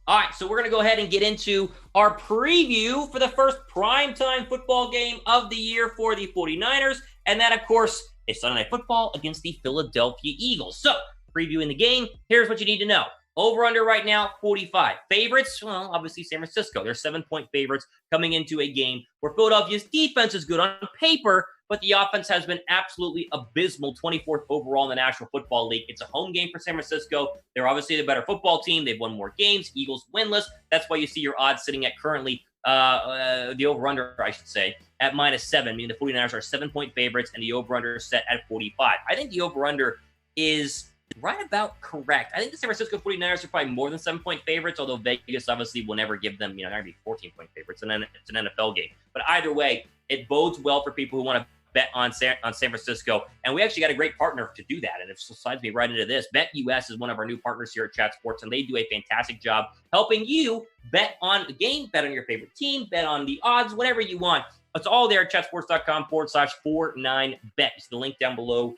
All right, so we're going to go ahead and get into our preview for the first primetime football game of the year for the 49ers. And that, of course, is Sunday Night Football against the Philadelphia Eagles. So, previewing the game, here's what you need to know. Over-under right now, 45. Favorites, well, obviously San Francisco. They're 7-point favorites coming into a game where Philadelphia's defense is good on paper, but the offense has been absolutely abysmal, 24th overall in the National Football League. It's a home game for San Francisco. They're obviously the better football team. They've won more games. Eagles winless. That's why you see your odds sitting at currently the over-under, I should say, at -7, meaning the 49ers are 7-point favorites, and the over-under is set at 45. I think the over-under is right about correct. I think the San Francisco 49ers are probably more than 7-point favorites, although Vegas obviously will never give them, they're going to be 14-point favorites, and then it's an NFL game. But either way, it bodes well for people who want to bet on San Francisco, and we actually got a great partner to do that, and it slides me right into this. BETUS is one of our new partners here at Chat Sports, and they do a fantastic job helping you bet on the game, bet on your favorite team, bet on the odds, whatever you want. It's all there at chatsports.com/49bet. You see the link down below,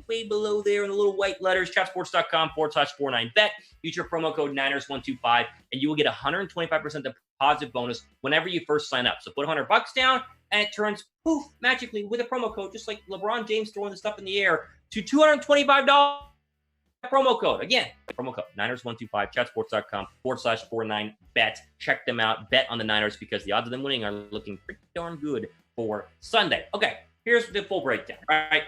way below there in the little white letters, chatsports.com/49bet. Use your promo code Niners125, and you will get a 125% deposit bonus whenever you first sign up. So put $100 down, and it turns, poof, magically with a promo code, just like LeBron James throwing the stuff in the air, to $225 promo code. Again, promo code Niners125, chatsports.com/49bet. Check them out. Bet on the Niners because the odds of them winning are looking pretty darn good for Sunday. Okay, here's the full breakdown. All right.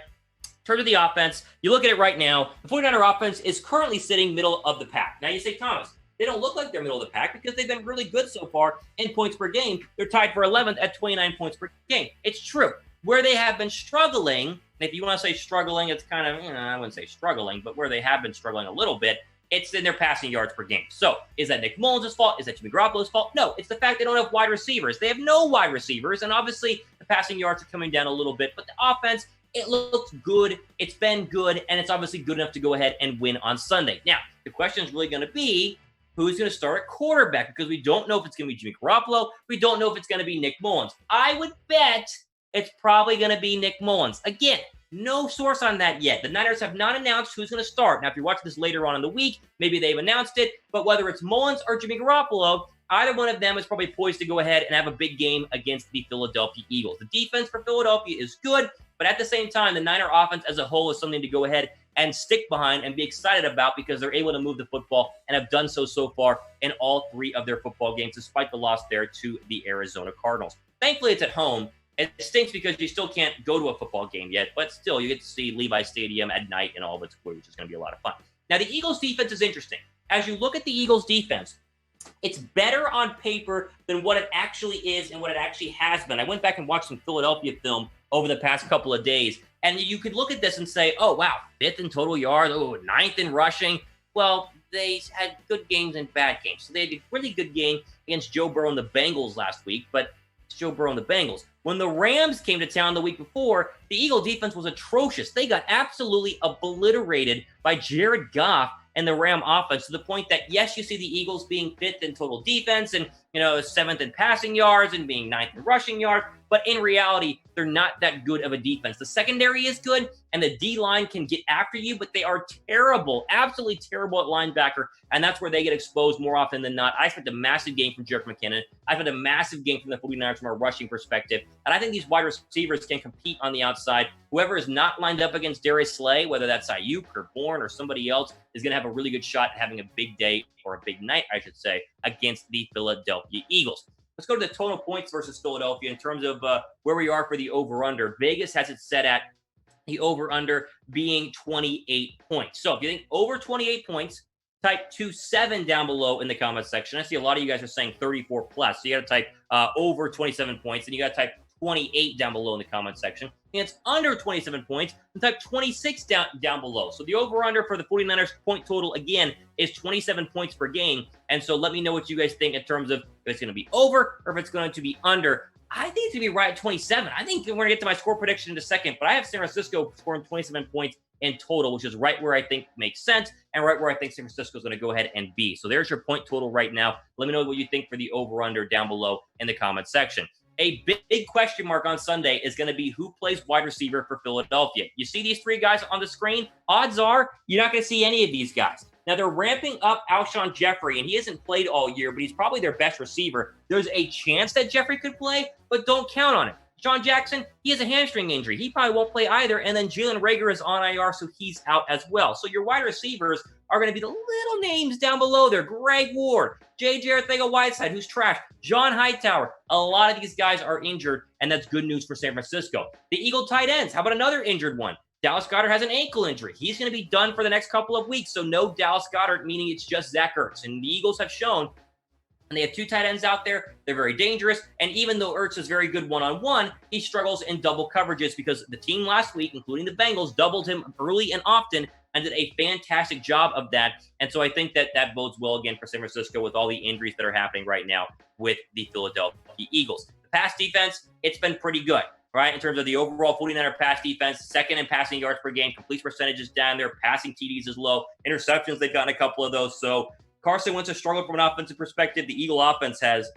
In terms of the offense, you look at it right now, the 49er offense is currently sitting middle of the pack. Now you say, Thomas, they don't look like they're middle of the pack because they've been really good so far in points per game. They're tied for 11th at 29 points per game. It's true. Where they have been struggling, and if you want to say struggling, it's kind of, I wouldn't say struggling, but where they have been struggling a little bit, it's in their passing yards per game. So is that Nick Mullins' fault? Is that Jimmy Garoppolo's fault? No, it's the fact they don't have wide receivers. They have no wide receivers, and obviously the passing yards are coming down a little bit, but the offense, it looks good, it's been good, and it's obviously good enough to go ahead and win on Sunday. Now, the question is really going to be, who's going to start at quarterback? Because we don't know if it's going to be Jimmy Garoppolo. We don't know if it's going to be Nick Mullins. I would bet it's probably going to be Nick Mullins. Again, no source on that yet. The Niners have not announced who's going to start. Now, if you're watching this later on in the week, maybe they've announced it, but whether it's Mullins or Jimmy Garoppolo, either one of them is probably poised to go ahead and have a big game against the Philadelphia Eagles. The defense for Philadelphia is good, but at the same time, the Niner offense as a whole is something to go ahead and stick behind and be excited about because they're able to move the football and have done so far in all 3 of their football games, despite the loss there to the Arizona Cardinals. Thankfully, it's at home. It stinks because you still can't go to a football game yet, but still, you get to see Levi Stadium at night and all of its glory, which is going to be a lot of fun. Now, the Eagles' defense is interesting. As you look at the Eagles' defense, it's better on paper than what it actually is and what it actually has been. I went back and watched some Philadelphia film over the past couple of days, and you could look at this and say, oh, wow, 5th in total yards, 9th in rushing. Well, they had good games and bad games. So they had a really good game against Joe Burrow and the Bengals last week, but it's Joe Burrow and the Bengals. When the Rams came to town the week before, the Eagle defense was atrocious. They got absolutely obliterated by Jared Goff and the Ram offense to the point that, yes, you see the Eagles being 5th in total defense and, 7th in passing yards and being 9th in rushing yards, but in reality, they're not that good of a defense. The secondary is good, and the D-line can get after you, but they are terrible, absolutely terrible at linebacker, and that's where they get exposed more often than not. I expect a massive game from Jerick McKinnon. I expect a massive game from the 49ers from a rushing perspective, and I think these wide receivers can compete on the outside. Whoever is not lined up against Darius Slay, whether that's Ayuk or Bourne or somebody else, is going to have a really good shot at having a big day, or a big night, I should say, against the Philadelphia Eagles. Let's go to the total points versus Philadelphia in terms of where we are for the over-under. Vegas has it set at the over-under being 28 points. So if you think over 28 points, type 27 down below in the comment section. I see a lot of you guys are saying 34 plus. So you got to type over 27 points, and you got to type 28 down below in the comment section. And it's under 27 points, and type 26 down below. So the over-under for the 49ers point total, again, is 27 points per game. And so let me know what you guys think in terms of if it's going to be over or if it's going to be under. I think it's going to be right at 27. I think we're going to get to my score prediction in a second, but I have San Francisco scoring 27 points in total, which is right where I think makes sense and right where I think San Francisco is going to go ahead and be. So there's your point total right now. Let me know what you think for the over-under down below in the comment section. A big question mark on Sunday is going to be who plays wide receiver for Philadelphia. You see these 3 guys on the screen? Odds are you're not going to see any of these guys. Now, they're ramping up Alshon Jeffrey, and he hasn't played all year, but he's probably their best receiver. There's a chance that Jeffrey could play, but don't count on it. Sean Jackson, he has a hamstring injury. He probably won't play either. And then Jalen Reagor is on IR, so he's out as well. So your wide receivers are going to be the little names down below there. Greg Ward, J.J. Arcega-Whiteside, who's trash, John Hightower. A lot of these guys are injured, and that's good news for San Francisco. The Eagle tight ends, how about another injured one? Dallas Goedert has an ankle injury. He's going to be done for the next couple of weeks, so no Dallas Goedert, meaning it's just Zach Ertz. And the Eagles have shown, and they have two tight ends out there. They're very dangerous. And even though Ertz is very good one-on-one, he struggles in double coverages because the team last week, including the Bengals, doubled him early and often and did a fantastic job of that. And so I think that that bodes well again for San Francisco with all the injuries that are happening right now with the Philadelphia Eagles. The pass defense, it's been pretty good, right? In terms of the overall 49er pass defense, second in passing yards per game, complete percentage is down there, passing TDs is low, interceptions, they've gotten a couple of those. So Carson Wentz has struggled from an offensive perspective. The Eagle offense has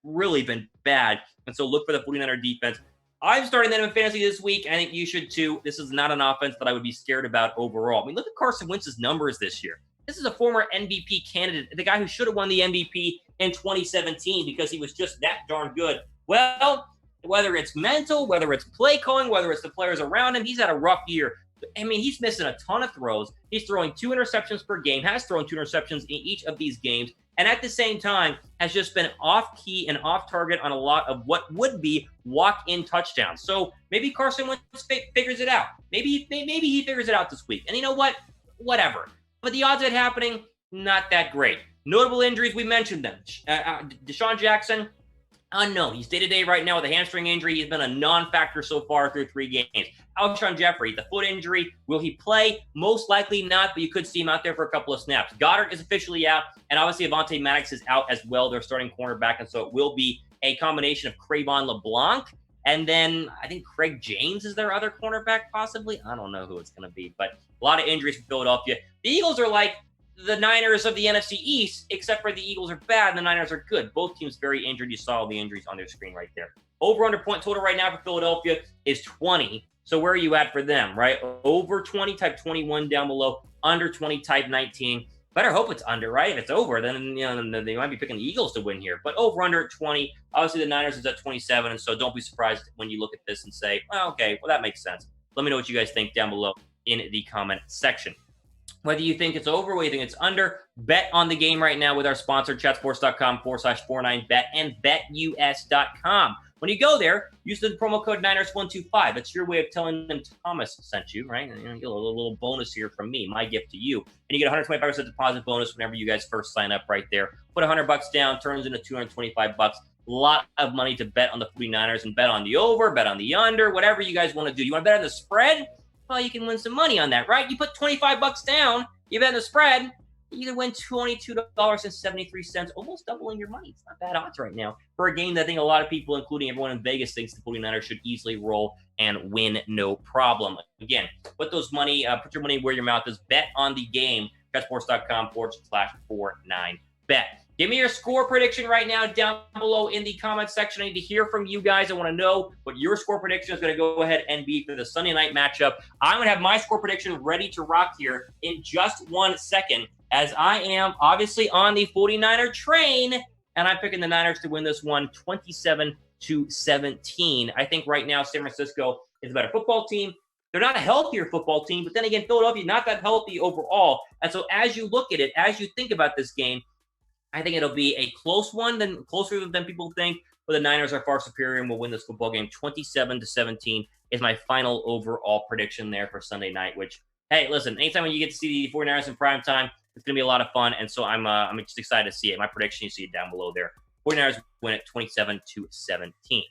really been bad. And so look for the 49er defense. I'm starting them in fantasy this week. I think you should too. This is not an offense that I would be scared about overall. I mean, look at Carson Wentz's numbers this year. This is a former MVP candidate, the guy who should have won the MVP in 2017 because he was just that darn good. Well, whether it's mental, whether it's play calling, whether it's the players around him, he's had a rough year. I mean, he's missing a ton of throws. He's throwing 2 interceptions per game, has thrown 2 interceptions in each of these games, and at the same time has just been off-key and off-target on a lot of what would be walk-in touchdowns. So maybe Carson Wentz figures it out. Maybe he figures it out this week. And you know what? Whatever. But the odds of it happening, not that great. Notable injuries, we mentioned them. Deshaun Jackson, unknown. He's day-to-day right now with a hamstring injury. He's been a non-factor so far through 3 games. Alshon Jeffrey, the foot injury. Will he play? Most likely not, but you could see him out there for a couple of snaps. Goddard is officially out, and obviously Avonte Maddox is out as well. They're starting cornerback, and so it will be a combination of Crayvon LeBlanc, and then I think Craig James is their other cornerback possibly. I don't know who it's going to be, but a lot of injuries for Philadelphia. The Eagles are like the Niners of the NFC East, except for the Eagles are bad and the Niners are good. Both teams very injured. You saw all the injuries on their screen right there. Over-under point total right now for Philadelphia is 20. So where are you at for them, right? Over 20, type 21 down below. Under 20, type 19. Better hope it's under, right? If it's over, then they might be picking the Eagles to win here. But over-under 20. Obviously, the Niners is at 27, and so don't be surprised when you look at this and say, well, okay, well, that makes sense. Let me know what you guys think down below in the comment section. Whether you think it's over, whether you think it's under, bet on the game right now with our sponsor, chatsports.com/49bet and betus.com. When you go there, use the promo code Niners125. It's your way of telling them Thomas sent you, right? And you get a little bonus here from me, my gift to you. And you get a 125% deposit bonus whenever you guys first sign up right there. Put $100 down, turns into $225. A lot of money to bet on the 49ers and bet on the over, bet on the under, whatever you guys want to do. You want to bet on the spread? Well, you can win some money on that, right? You put $25 down, you bet on the spread, you can win $22.73, almost doubling your money. It's not bad odds right now for a game that I think a lot of people, including everyone in Vegas, thinks the 49ers should easily roll and win no problem. Again, put your money where your mouth is. Bet on the game. chatsports.com/49bet. Give me your score prediction right now down below in the comment section. I need to hear from you guys. I want to know what your score prediction is going to go ahead and be for the Sunday night matchup. I'm going to have my score prediction ready to rock here in just 1 second, as I am obviously on the 49er train, and I'm picking the Niners to win this one 27-17. I think right now San Francisco is a better football team. They're not a healthier football team, but then again, Philadelphia not that healthy overall. And so as you look at it, as you think about this game, I think it'll be a close one, closer than people think, but the Niners are far superior and will win this football game 27-17 is my final overall prediction there for Sunday night, which, hey, listen, anytime when you get to see the 49ers in prime time, it's going to be a lot of fun, and so I'm just excited to see it. My prediction, you see it down below there. 49ers win it 27-17.